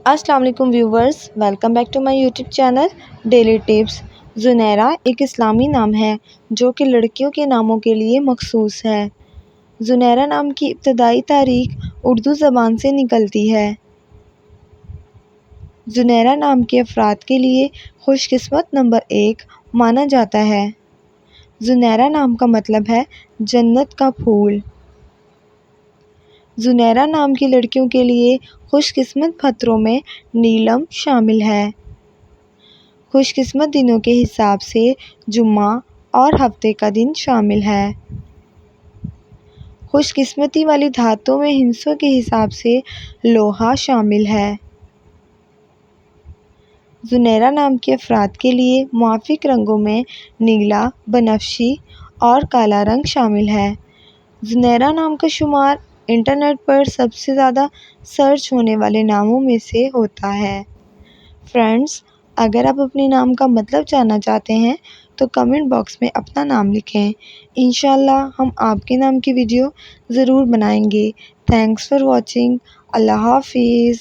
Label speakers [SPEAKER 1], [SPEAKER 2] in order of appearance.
[SPEAKER 1] السلام علیکم viewers, welcome back to my YouTube channel daily tips. Zunaira ایک اسلامی نام ہے جو کہ لڑکیوں کے ناموں کے لیے مخصوص ہے۔ زنیرہ نام کی ابتدائی تاریخ اردو زبان سے نکلتی ہے۔ زنیرہ نام کے افراد کے لیے خوش قسمت نمبر 1 مانا جاتا ہے۔ زنیرہ نام کا مطلب ہے جنت کا پھول۔ زنیرہ نام کی لڑکیوں کے لیے خوش قسمت پتھروں میں نیلم شامل ہے۔ خوش قسمت دنوں کے حساب سے جمعہ اور ہفتے کا دن شامل ہے۔ خوش قسمتی والی دھاتوں میں ہندسوں کے حساب سے لوہا شامل ہے۔ زنیرہ نام کے افراد کے لیے موافق رنگوں میں نیلا، بنفشی اور کالا رنگ شامل ہے۔ زنیرہ نام کا شمار انٹرنیٹ پر سب سے زیادہ سرچ ہونے والے ناموں میں سے ہوتا ہے۔ فرینڈز، اگر آپ اپنے نام کا مطلب جاننا چاہتے ہیں تو کمنٹ باکس میں اپنا نام لکھیں۔ انشاءاللہ ہم آپ کے نام کی ویڈیو ضرور بنائیں گے۔ Thanks for watching. اللہ حافظ۔